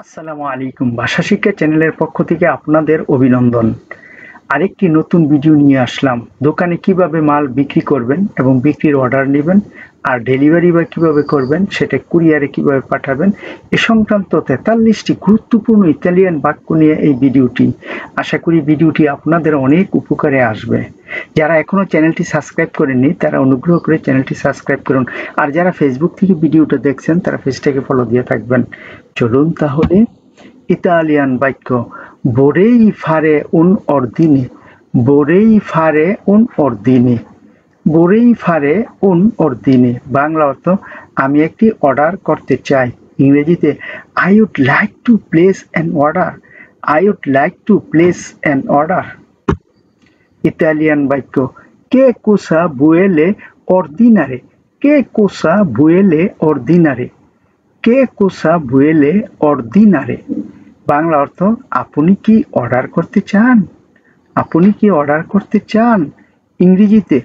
আসসালামু আলাইকুম। ভাষা শিক্ষা চ্যানেলের পক্ষ থেকে আপনাদের অভিনন্দন। আরেকটি নতুন ভিডিও নিয়ে আসলাম। দোকানে কিভাবে মাল বিক্রি করবেন এবং বিক্রির অর্ডার নেবেন আর ডেলিভারি বা কিভাবে করবেন, সেটা কুরিয়ারে কিভাবে পাঠাবেন, এ সংক্রান্ত 43টি গুরুত্বপূর্ণ ইতালিয়ান বাক্য নিয়ে এই ভিডিওটি। আশা করি ভিডিওটি আপনাদের অনেক উপকারে আসবে। যারা এখনো চ্যানেলটি সাবস্ক্রাইব করেননি তারা অনুগ্রহ করে চ্যানেলটি সাবস্ক্রাইব করুন, আর যারা ফেসবুক থেকে ভিডিওটা দেখছেন তারা পেজটাকে ফলো দিয়ে থাকবেন। চলুন তাহলে। ইতালিয়ান বাক্য vorrei fare un ordine, vorrei fare un ordine, vorrei fare un ordine। Bangla অর্থ আমি একটি অর্ডার করতে চাই। ইংরেজিতে I would like to place an order, I would like to place an order। Italian বাক্য che cosa vuole ordinare, che cosa vuole ordinare, কে কোসা বুয়েলে অর্দিনারে। বাংলা অর্থ আপনি কি অর্ডার করতে চান, আপনি কি অর্ডার করতে চান। ইংরেজিতে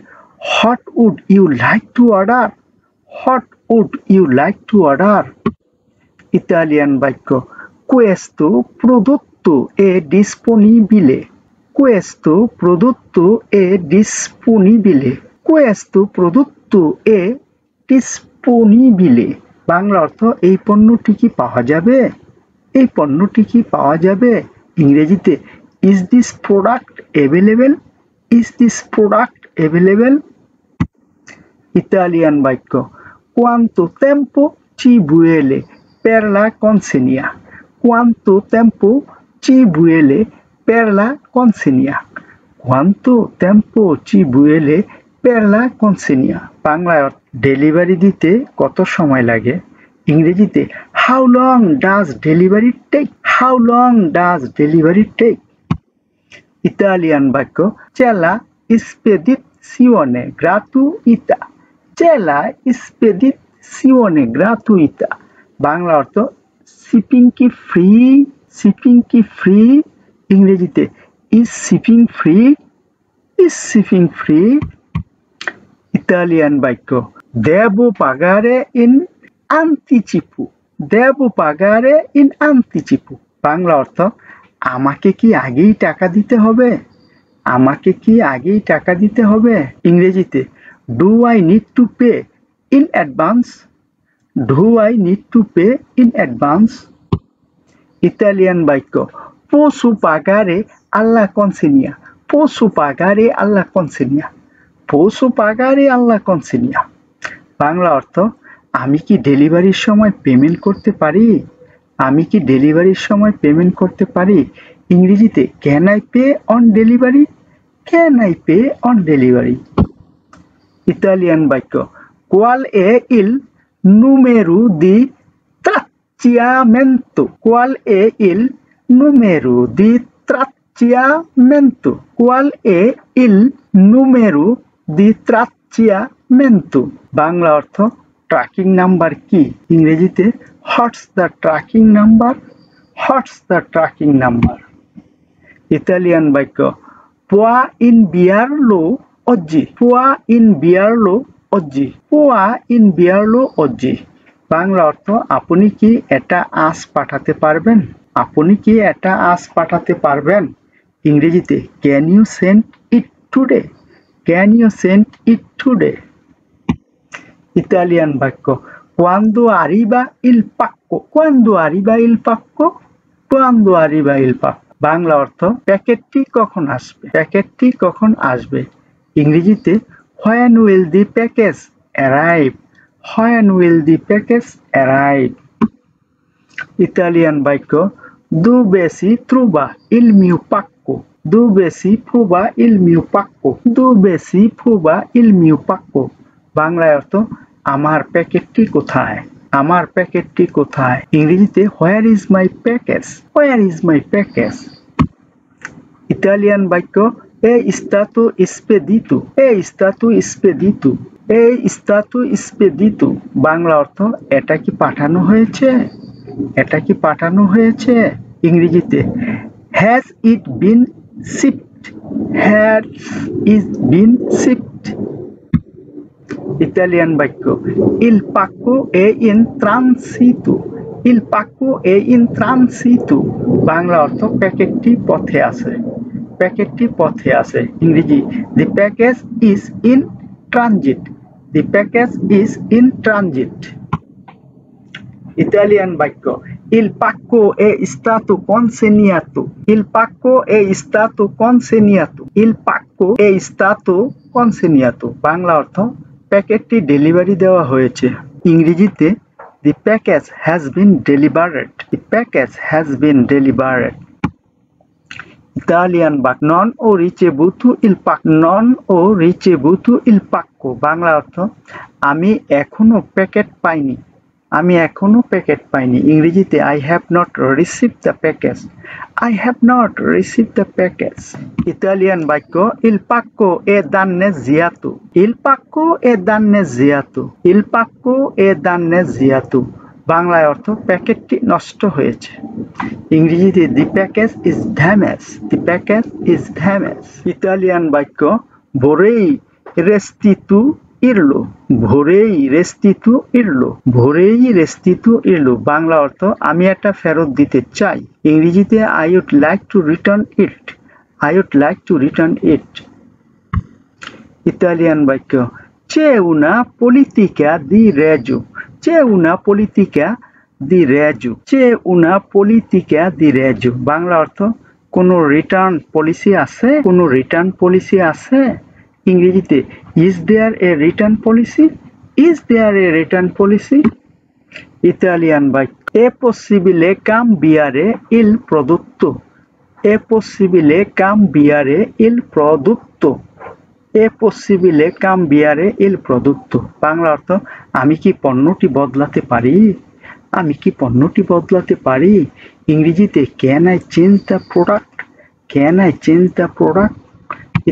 what would you like to order, what would you like to order. Italian বাক্য questo prodotto è disponibile, questo prodotto è disponibile, questo prodotto è disponibile। Bangla অর্থ এই পণ্যটি কি পাওয়া যাবে, এই পণ্যটি কি পাওয়া যাবে। ইংরেজিতে is this product available, is this product available. Italian বাক্য quanto tempo ci vuole per la consegna, quanto tempo ci vuole per la consegna, quanto tempo ci vuole per la consegna। বাংলায় ডেলিভারি দিতে কত সময় লাগে। ইংরেজিতে how long does delivery take, how long does delivery take. Italian বাক্য চেলা স্পেদিzione gratuita, চেলা স্পেদিzione gratuita। Bangla অর্থ শিপিং কি ফ্রি, শিপিং কি ফ্রি। ইংরেজিতে is shipping free, is shipping free. Italian বাক্য devo pagare in anticipo, devo pagare in anticipo। Bangla অর্থ আমাকে কি আগেই টাকা দিতে হবে, আমাকে কি আগেই টাকা দিতে হবে। ইংরেজিতে do I need to pay in advance, do I need to pay in advance। Italian বাক্য posso pagare alla consegna, posso pagare alla consegna, posso pagare alla consegna। Bangla অর্থ আমি কি ডেলিভারির সময় পেমেন্ট করতে পারি, আমি কি ডেলিভারির সময় পেমেন্ট করতে পারি। ইংরেজিতে can I pay on delivery, can I pay on delivery. Italian বাক্য qual è il numero di tracciamento, qual è il numero di tracciamento, qual è il numero di tracciamento। Bangla অর্থ ট্র্যাকিং নাম্বার কি। ইংরেজিতে what's the tracking number, what's the tracking number. Italian বাক্য può inviarlo oggi, può inviarlo oggi, può inviarlo oggi। Bangla অর্থ আপনি কি এটা আজ পাঠাতে পারবেন, আপনি কি এটা আজ পাঠাতে পারবেন। ইংরেজিতে can you send it today, can you send it today. Italian বাক্য quando arriva il pacco, quando arriva il pacco, quando arriva il pacco। Bangla অর্থ প্যাকেটটি কখন আসবে, প্যাকেটটি কখন আসবে। ইংরেজিতে when will the package arrive, when will the package arrive। Italian বাক্য dove si trova il mio pacco, dove si trova il mio pacco, dove si trova il mio pacco। বাংলায় অর্থ আমার প্যাকেটটি কোথায়, আমার প্যাকেটটি কোথায়। ইংরেজিতে where is my package, where is my package. Italian বাক্য è stato spedito, è stato spedito, è stato spedito। Bangla অর্থ এটা কি পাঠানো হয়েছে, এটা কি পাঠানো হয়েছে। ইংরেজিতে has it been shipped, has it been shipped। Italian বাক্য il pacco è in transito, ইল পাক্কো এ ইন ট্রানসিতো, বাংলা অর্থ প্যাকেটটি পথে আছে। প্যাকেটটি পথে আছে। ইংরেজি the package is in transit. The package is in transit. Italian বাক্য ইল পাক্কো এ স্টাতো কনসেনিয়াতো। ইল পাক্কো এ স্টাতো কনসেনিয়াতো। ইল পাক্কো এ স্টাতো কনসেনিয়াতো, বাংলা অর্থ প্যাকেটটি ডেলিভারি দেওয়া হয়েছে। ইংরেজিতে the package has been delivered. The package has been delivered. Italian বাক্য নন ও রিচেভুতো ইল পাক্কো। নন ও রিচেভুতো ইল পাক্কো, বাংলা অর্থ আমি এখনো প্যাকেট পাইনি। আমি এখনো প্যাকেট পাইনি। ইংরেজিতে I have not received the package. I have not received the package. Italian বাক্য ইল পাক্কো এ দান্নেজিয়াতো। ইল পাক্কো এ দান্নেজিয়াতো। ইল পাক্কো এ দান্নেজিয়াতো, বাংলায় অর্থ প্যাকেটটি নষ্ট হয়েছে। ইংরেজিতে the package is damage. The package is damage. Italian বাক্য ভোরেই রেস্তিতু ইরলো। ভোরেই রেস্তিতু ইরলো। ভোরেই রেস্তিতু ইরলো, বাংলা অর্থ আমি এটা ফেরত দিতে চাই। ইংরেজিতে I would like to return it. I would like to return it. Italian বাক্য c'è una politica di reggio। c'è una politica di reggio। c'è una politica di reggio, Bangla অর্থ কোনো রিটার্ন পলিসি আছে। কোনো রিটার্ন পলিসি আছে। ইংরেজিতে is there a return policy. Is there a return policy. Italian বাক্য এ পসিবলে cambiare il prodotto। এ পসিবলে cambiare il prodotto। এ পসিবলে cambiare il prodotto, Bangla অর্থ আমি কি পণ্যটি বদলাতে পারি। আমি কি পণ্যটি বদলাতে পারি। ইংরেজিতে can I change the product. Can I change the product.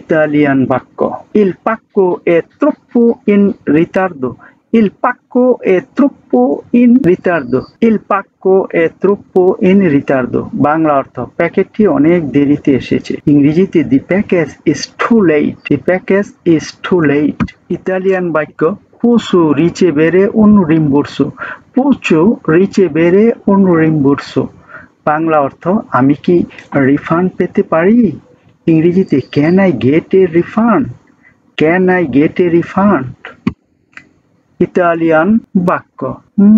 Italian বাক্য ইল পাক্কো এ ট্রোপ্পো ইন রিটার্দো। ইল পাক্কো এ ট্রোপ্পো ইন রিটার্দো। ইল পাক্কো এ ট্রোপ্পো ইন রিটার্দো, বাংলা অর্থ প্যাকেটটি অনেক দেরিতে এসেছে। ইংরেজিতে the package is too late. The package is too late. Italian বাক্য posso ricevere un rimborso। posso ricevere un rimborso, Bangla অর্থ আমি কি রিফান্ড পেতে পারি। ইংরেজিতে can I get A refund. Can I get A refund. Italian বাক্য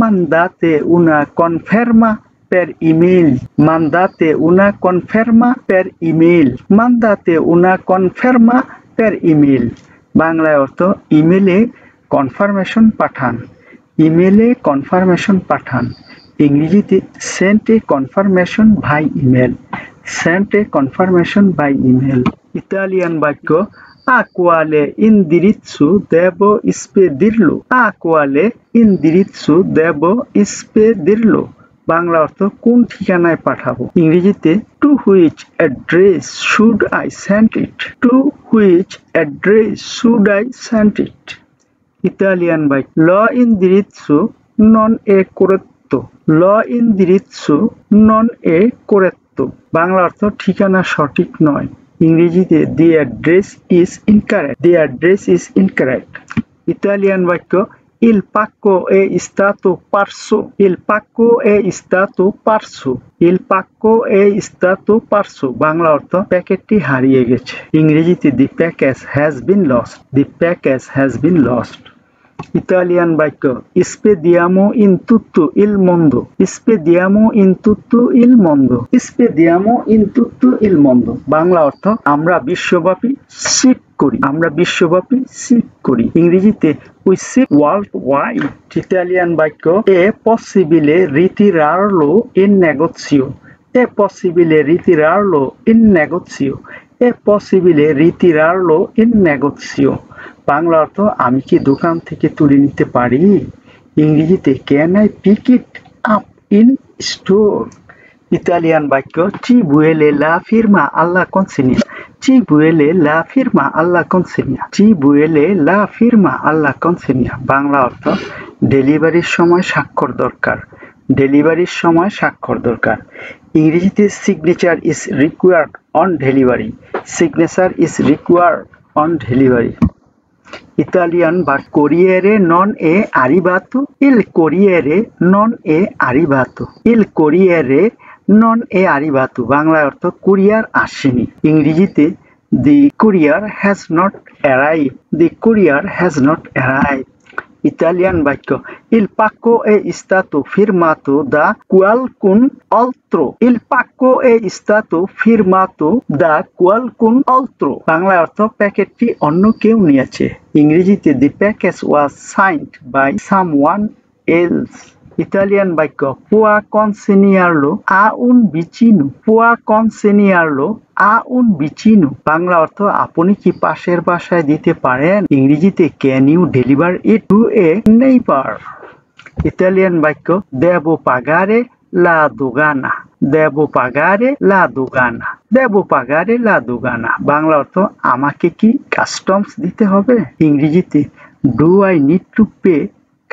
mandate una conferma per email। mandate una conferma per email। mandate una conferma per email, বাংলায় অর্থ ইমেলে কনফার্মেশন পাঠান। ইমেলে কনফার্মেশন পাঠান। ইংরেজিতে send a confirmation by email. Send a confirmation by email. Italian বাক্য a quale indirizzo devo spedirlo। a quale indirizzo devo spedirlo, Bangla অর্থ কোন ঠিকানায় পাঠাবো। ইংরেজিতে to which address should I send it। to which address should I send it। Italian বাক্য lo indirizzo non è corretto। lo indirizzo non è corretto, Bangla অর্থ ঠিকানা সঠিক নয়। ইংরেজিতে the address is incorrect। the address is incorrect। Italian বাক্য il pacco è stato perso। il pacco è stato perso। il pacco è stato perso, Bangla অর্থ প্যাকেটটি হারিয়ে গেছে। ইংরেজিতে the package has been lost। the package has been lost। Italian বাক্য spediamo in tutto il mondo। spediamo in tutto il mondo। spediamo in tutto il mondo, Bangla অর্থ আমরা বিশ্বব্যাপী sheep করি। আমরা বিশ্বব্যাপী শিপ করি। ইংরেজিতে we ship worldwide। ইতালিয়ান বাক্য è possibile ritirarlo in negozio। è possibile ritirarlo in negozio। è possibile ritirarlo in negozio, Bangla অর্থ আমি কি দোকান থেকে তুলে নিতে পারি। ইংরেজিতে can I pick it up in store. Italian বাক্য ci vuole la firma alla consegna। ci vuole la firma alla consegna। ci vuole la firma alla consegna, Bangla অর্থ ডেলিভারির সময় স্বাক্ষর দরকার। ডেলিভারির সময় স্বাক্ষর দরকার। ইংরেজিতে signature is required on delivery. Signature is required on delivery. Italian but Corriere non è arrivato, il Corriere non è arrivato, il Corriere non è arrivato, বাংলায় অর্থ কুরিয়ার আসেনি। ইংরেজিতে the courier has not arrived, the courier has not arrived। Italian বাক্য il pacco è stato firmato da qualcun altro, il pacco è stato firmato da qualcun altro, বাংলায় অর্থ প্যাকেটটি অন্য কেউ নিয়েছে। ইংরেজিতে the package was signed by someone else। Italian বাক্য può consegnarlo a un vicino, può consegnarlo a un vicino, Bangla অর্থ আপনি কি পাশের বাসায় দিতে পারেন। ইংরেজিতে can you deliver it to a neighbor। Italian বাক্য devo pagare la dogana, devo pagare la dogana, devo pagare la dogana, Bangla অর্থ আমাকে কি কাস্টমস দিতে হবে। ইংরেজিতে do I need to pay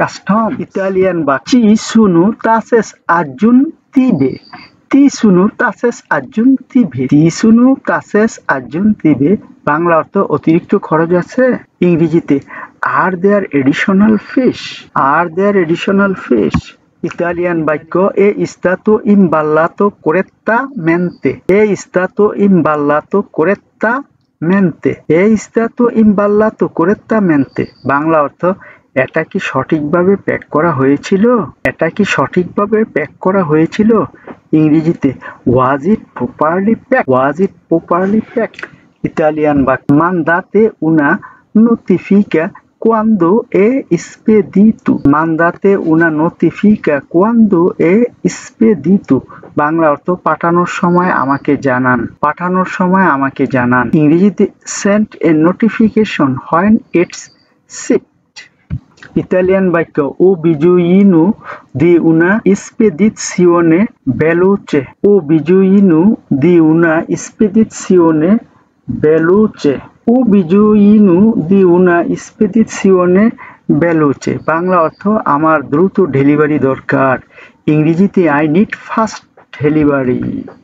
custom। Italian বাক্য ci sono tasse aggiuntive, ci sono tasse aggiuntive, ci sono tasse aggiuntive, Bangla অর্থ অতিরিক্ত খরচ আছে। ইংরেজিতে are there additional fish, are there additional fish। Italian বাক্য è stato imballato correttamente, è stato imballato correttamente, è stato imballato correttamente, Bangla অর্থ এটা কি সঠিকভাবে প্যাক করা হয়েছিল, এটা কি সঠিকভাবে প্যাক করা হয়েছিল। ইংরেজিতে was it properly packed, was it properly packed। Italian বাক্য mandate una notifica quando è spedito, mandate una notifica quando è spedito, Bangla অর্থ পাঠানোর সময় আমাকে জানান, পাঠানোর সময় আমাকে জানান। ইংরেজিতে send a notification when it's shipped। Italian বাক্য o bisogno di una spedizione veloce, o bisogno di una spedizione veloce, o bisogno di una spedizione veloce, Bangla অর্থ আমার দ্রুত ডেলিভারি দরকার। ইংরেজিতে I need fast delivery।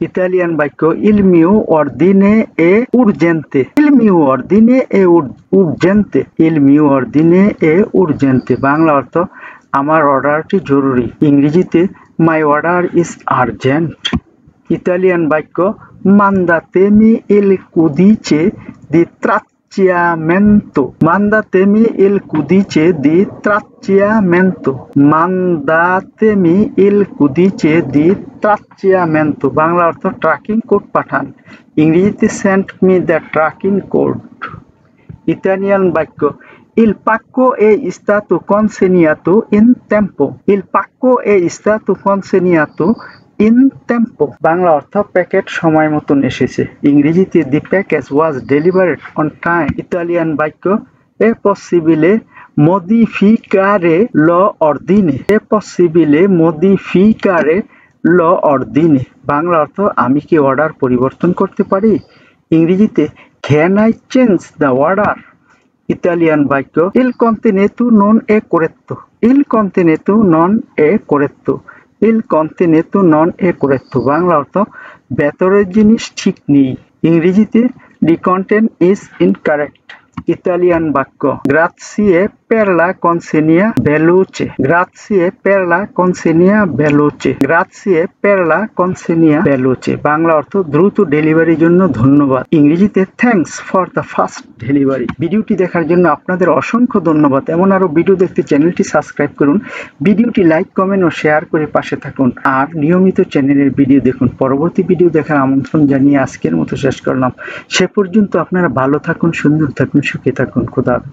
Italian বাক্য il mio ordine è urgente, il mio ordine è urgente, il mio ordine è urgente, Bangla অর্থ আমার অর্ডারটি জরুরি। ইংরেজিতে my order is urgent। Italian বাক্য mandatemi il codice di tracciamento, mandatemi il codice di tracciamento, mandatemi il codice di tracciamento, Bangla অর্থ tracking code পাঠান। ইংরেজিতে send me the tracking code। Italian বাক্য il pacco è stato consegnato in tempo, il pacco è stato consegnato in tempo, Bangla অর্থ packet সময় মতন এসেছে। ইংরেজিতে the package was delivered on time। Italian বাক্য è possibile modificare l'ordine, è possibile modificare l'ordine, Bangla অর্থ আমি কি অর্ডার পরিবর্তন করতে পারি। ইংরেজিতে can I change the order। Italian বাক্য il contenuto non è corretto, il contenuto non è corretto, il contenuto non è corretto, Bangla অর্থ ভেতরের জিনিস ঠিক নেই। ইংরেজিতে the content is incorrect। Italian বাক্য grazie per la consegna veloce, grazie per la consegna veloce, grazie per la consegna veloce, Bangla অর্থ দ্রুত ডেলিভারির জন্য ধন্যবাদ। ইংরেজিতে thanks for the fast delivery. ভিডিওটি দেখার জন্য আপনাদের অসংখ্য ধন্যবাদ। এমন আরো ভিডিও দেখতে চ্যানেলটি সাবস্ক্রাইব করুন, ভিডিওটি লাইক কমেন্ট ও শেয়ার করে পাশে থাকুন আর নিয়মিত চ্যানেলের ভিডিও দেখুন। পরবর্তী ভিডিও দেখার আমন্ত্রণ জানিয়ে আজকের মতো শেষ করলাম। সে পর্যন্ত আপনারা ভালো থাকুন, সুন্দর থাকুন, সুখে থাকুন। খোদা হাফেজ।